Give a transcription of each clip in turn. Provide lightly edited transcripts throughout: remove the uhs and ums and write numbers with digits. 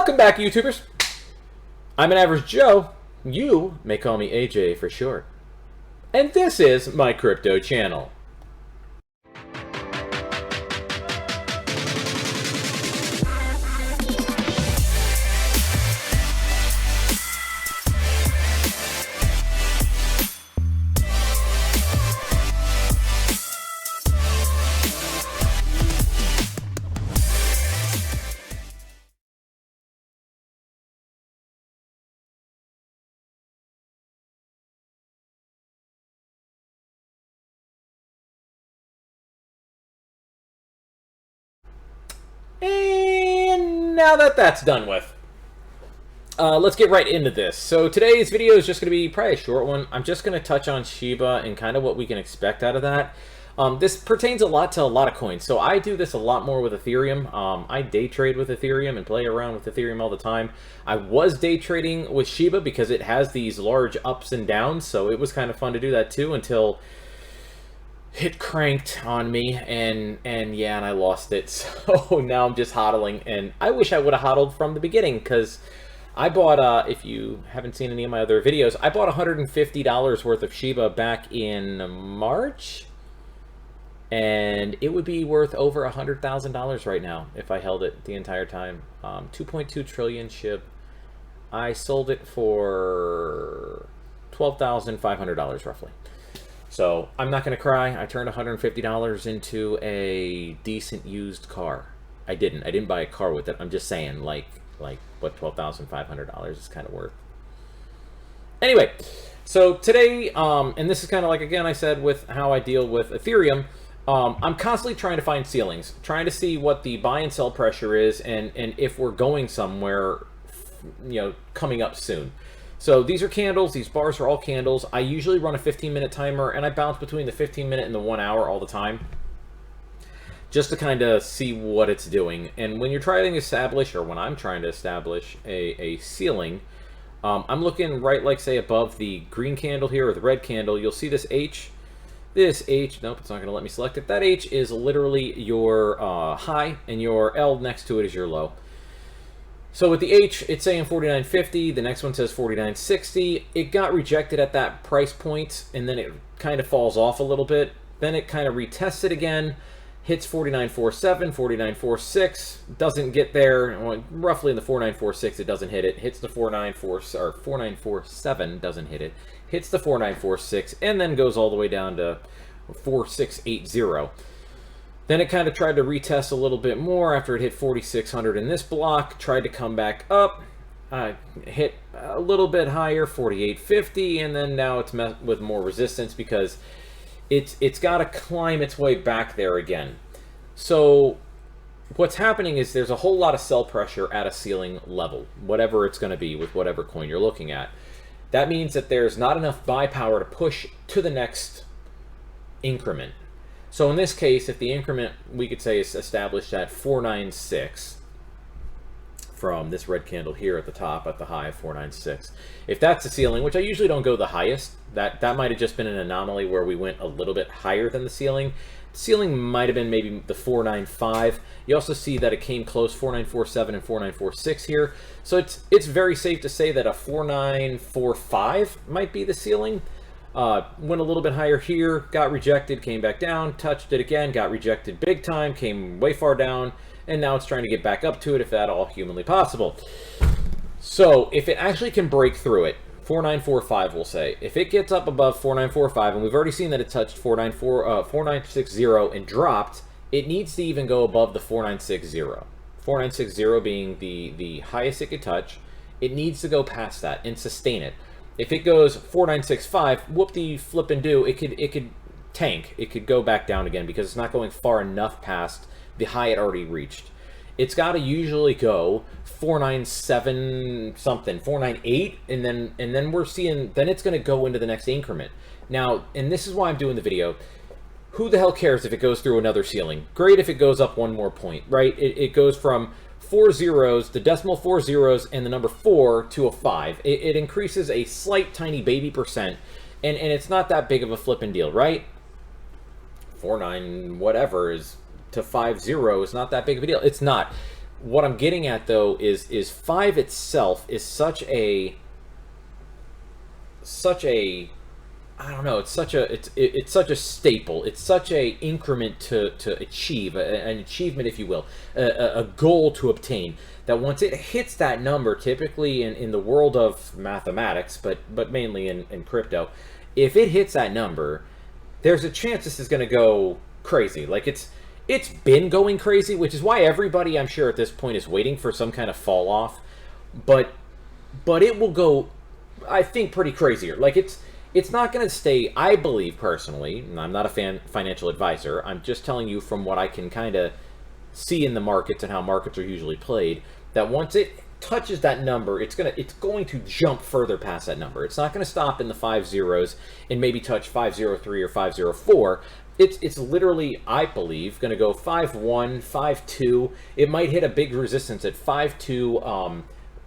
Welcome back, YouTubers. I'm an average Joe. You may call me AJ for short. And this is my crypto channel. And now that that's done with, let's get right into this. So today's video is just going to be probably a short one. I'm just going to touch on Shiba and kind of what we can expect out of that. This pertains a lot to a lot of coins. So I do this a lot more with Ethereum. I day trade with Ethereum and play around with Ethereum all the time. I was day trading with Shiba because it has these large ups and downs. So it was kind of fun to do that too until it cranked on me, and I lost it. So now I'm just hodling, and I wish I would have hodled from the beginning, because I bought, if you haven't seen any of my other videos, I bought $150 worth of Shiba back in March, and it would be worth over $100,000 right now if I held it the entire time. 2.2 trillion Shib. I sold it for $12,500 roughly. So I'm not going to cry. I turned $150 into a decent used car. I didn't buy a car with it. I'm just saying, like what $12,500 is kind of worth. Anyway, so today, and this is kind of like, again, I said with how I deal with Ethereum, I'm constantly trying to find ceilings, trying to see what the buy and sell pressure is, and if we're going somewhere, coming up soon. So these are candles. These bars are all candles. I usually run a 15-minute timer, and I bounce between the 15-minute and the 1 hour all the time, just to kind of see what it's doing. And when you're trying to establish, or when I'm trying to establish a ceiling, I'm looking right, like, say, above the green candle here, or the red candle. You'll see this H. This H, nope, it's not going to let me select it. That H is literally your high, and your L next to it is your low. So with the H, it's saying 49.50. The next one says 49.60. It got rejected at that price point, and then it kind of falls off a little bit. Then it kind of retests it again, hits 49.47, 49.46. Doesn't get there. Roughly in the 49.46, it doesn't hit it. Hits the 49.47, doesn't hit it. Hits the 49.46, and then goes all the way down to 4680. Then it kind of tried to retest a little bit more after it hit 4,600 in this block, tried to come back up, hit a little bit higher, 48.50, and then now it's met with more resistance because it's got to climb its way back there again. So what's happening is there's a whole lot of sell pressure at a ceiling level, whatever it's going to be with whatever coin you're looking at. That means that there's not enough buy power to push to the next increment. So in this case, if the increment, we could say, is established at 496 from this red candle here at the top, at the high of 496. If that's the ceiling, which I usually don't go the highest, that might have just been an anomaly where we went a little bit higher than the ceiling. The ceiling might have been maybe the 495. You also see that it came close, 4947 and 4946 here. So it's very safe to say that a 4945 might be the ceiling. Went a little bit higher here, got rejected, came back down, touched it again, got rejected big time, came way far down, and now it's trying to get back up to it, if at all humanly possible. So if it actually can break through it, 4945 we'll say, if it gets up above 4945, and we've already seen that it touched 4960 and dropped, it needs to even go above the 4960. 4960 being the highest it could touch. It needs to go past that and sustain it. If it goes 4965, whoop-de-flip-and-do, it could tank. It could go back down again because it's not going far enough past the high it already reached. It's got to usually go 497 something, 498, and then we're seeing, then it's going to go into the next increment. Now, and this is why I'm doing the video. Who the hell cares if it goes through another ceiling? Great if it goes up one more point, right? It goes from 4 zeros, the decimal 4 zeros, and the number 4 to a 5. It increases a slight tiny baby percent, and it's not that big of a flipping deal, right? 49 whatever is to 50 is not that big of a deal. It's not. what I'm getting at though is 5 itself is such a I don't know. It's such a it's such a staple. It's such a increment to achieve, an achievement, if you will, a goal to obtain. That once it hits that number, typically in the world of mathematics, but mainly in crypto, if it hits that number, there's a chance this is going to go crazy. Like it's been going crazy, which is why everybody, I'm sure, at this point is waiting for some kind of fall off. But it will go, I think, pretty crazier. Like it's not going to stay, I believe personally, and I'm not a financial advisor, I'm just telling you from what I can kind of see in the markets and how markets are usually played, that once it touches that number, it's going to jump further past that number. It's not going to stop in the 5 zeros and maybe touch 503 or 504. It's literally, I believe, going to go 5-1, 5-2. It might hit a big resistance at 5-2,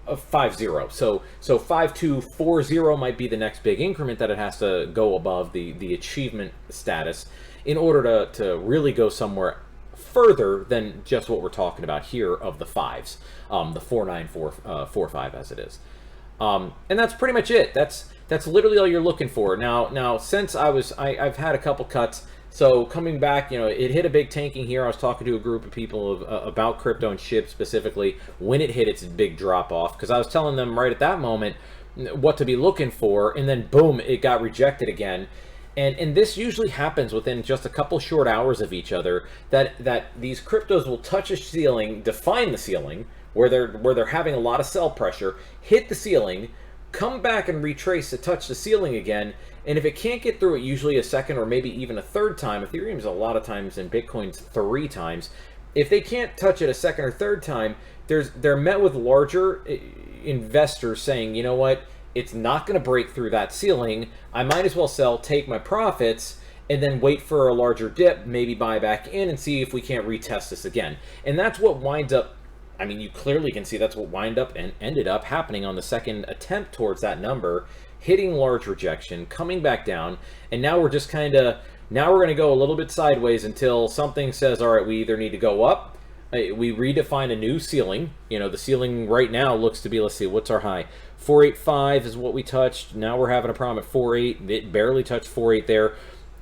5-0. So 5-2-4-0 might be the next big increment that it has to go above the achievement status in order to really go somewhere further than just what we're talking about here of the 5s, the 4-9-4-5 as it is. And that's pretty much it. That's literally all you're looking for. Now since I've had a couple cuts. So coming back, it hit a big tanking here. I was talking to a group of people about crypto and Shib specifically when it hit its big drop off, because I was telling them right at that moment what to be looking for, and then boom, it got rejected again. And this usually happens within just a couple short hours of each other, that these cryptos will touch a ceiling, define the ceiling, where they're having a lot of sell pressure, hit the ceiling, come back and retrace to touch the ceiling again. And if it can't get through it usually a second or maybe even a third time, Ethereum's a lot of times and Bitcoin's 3 times, if they can't touch it a second or third time, they're met with larger investors saying, you know what, it's not going to break through that ceiling. I might as well sell, take my profits, and then wait for a larger dip, maybe buy back in and see if we can't retest this again. And that's what winds up, I mean, you clearly can see that's what ended up happening on the second attempt towards that number, hitting large rejection, coming back down, and now we're just now we're going to go a little bit sideways until something says, all right, we either need to go up, we redefine a new ceiling. The ceiling right now looks to be, let's see, what's our high? 485 is what we touched. Now we're having a problem at 4.8. It barely touched 4.8 there.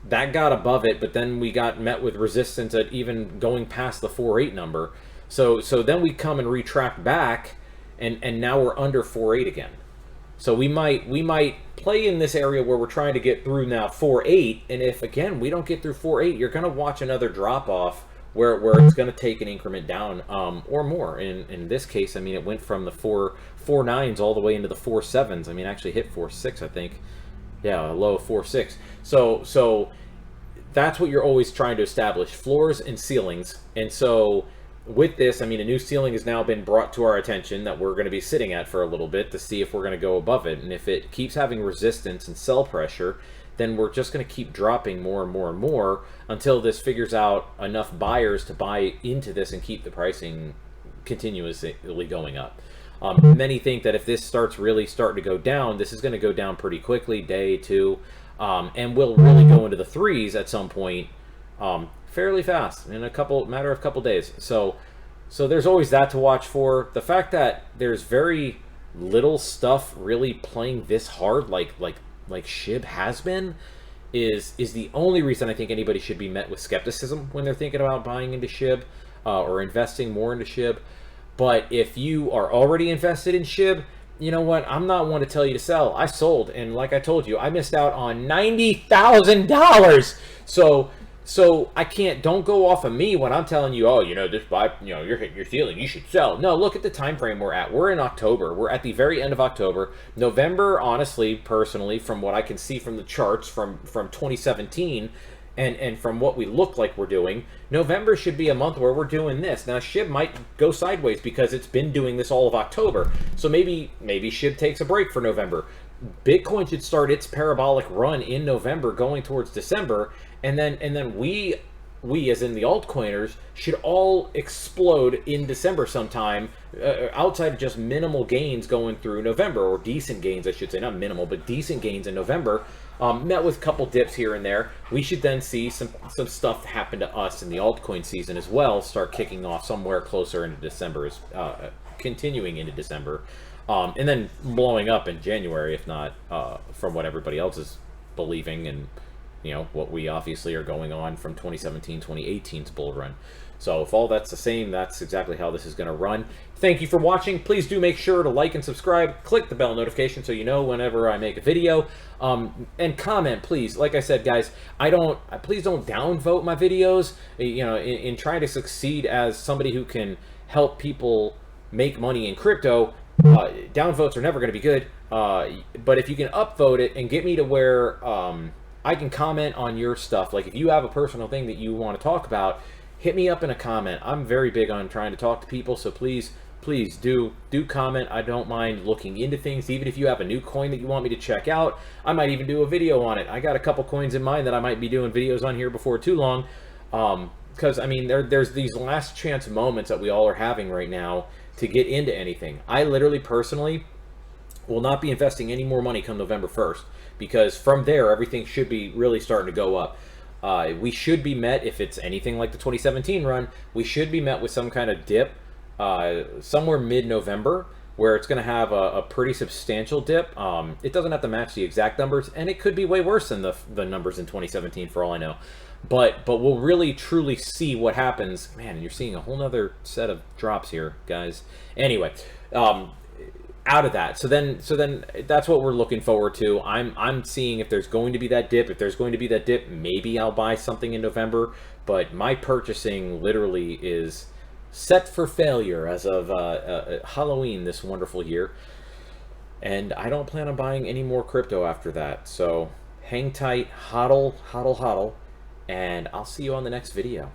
That got above it, but then we got met with resistance at even going past the 4.8 number. So then we come and retract back, and now we're under 4.8 again. So we might play in this area where we're trying to get through now 4.8, and if again we don't get through 4.8, you're going to watch another drop off where it's going to take an increment down, or more. In this case, I mean, it went from the 4.9s all the way into the 4.7s. I mean, actually hit 4.6, I think. Yeah, a low of 4.6. So that's what you're always trying to establish: floors and ceilings. And so with this, I mean, a new ceiling has now been brought to our attention that we're going to be sitting at for a little bit to see if we're going to go above it. And if it keeps having resistance and sell pressure, then we're just going to keep dropping more and more and more until this figures out enough buyers to buy into this and keep the pricing continuously going up. Many think that if this starting to go down, this is going to go down pretty quickly, day, two, and will really go into the 3s at some point, fairly fast, in matter of a couple days. So there's always that to watch for. The fact that there's very little stuff really playing this hard, like Shib has been, is the only reason I think anybody should be met with skepticism when they're thinking about buying into Shib, or investing more into Shib. But if you are already invested in Shib, you know what? I'm not one to tell you to sell. I sold, and like I told you, I missed out on $90,000. So I can't. Don't go off of me when I'm telling you, oh, just buy. You're hitting your ceiling. You should sell. No, look at the time frame we're at. We're in October. We're at the very end of October. November, honestly, personally, from what I can see from the charts from 2017, and from what we look like we're doing, November should be a month where we're doing this. Now Shib might go sideways because it's been doing this all of October. So maybe Shib takes a break for November. Bitcoin should start its parabolic run in November, going towards December. And then we as in the altcoiners should all explode in December sometime, outside of just minimal gains going through November, or decent gains, I should say, not minimal, but decent gains in November. met with a couple dips here and there. We should then see some stuff happen to us in the altcoin season as well, start kicking off somewhere closer into December, continuing into December, and then blowing up in January, if not from what everybody else is believing, and what we obviously are going on from 2017 2018's bull run. So if all that's the same, that's exactly how this is going to run. Thank you for watching. Please do make sure to like and subscribe. Click the bell notification so you know whenever I make a video. And comment, please. Like I said, guys, please don't downvote my videos. In trying to succeed as somebody who can help people make money in crypto, downvotes are never going to be good. But if you can upvote it and get me to where I can comment on your stuff, like if you have a personal thing that you want to talk about, hit me up in a comment. I'm very big on trying to talk to people, so please do comment. I don't mind looking into things. Even if you have a new coin that you want me to check out, I might even do a video on it. I got a couple coins in mind that I might be doing videos on here before too long, because I mean there's these last chance moments that we all are having right now to get into anything. I literally personally will not be investing any more money come November 1st, because from there everything should be really starting to go up. We should be met, if it's anything like the 2017 run, we should be met with some kind of dip somewhere mid-November, where it's going to have a pretty substantial dip. It doesn't have to match the exact numbers, and it could be way worse than the numbers in 2017 for all I know. But we'll really truly see what happens. Man, you're seeing a whole nother set of drops here, guys. Anyway, out of that, so then that's what we're looking forward to. I'm seeing if there's going to be that dip. If there's going to be that dip, maybe I'll buy something in November. But my purchasing literally is set for failure as of Halloween this wonderful year, and I don't plan on buying any more crypto after that. So hang tight, hodl, hodl, hodl, and I'll see you on the next video.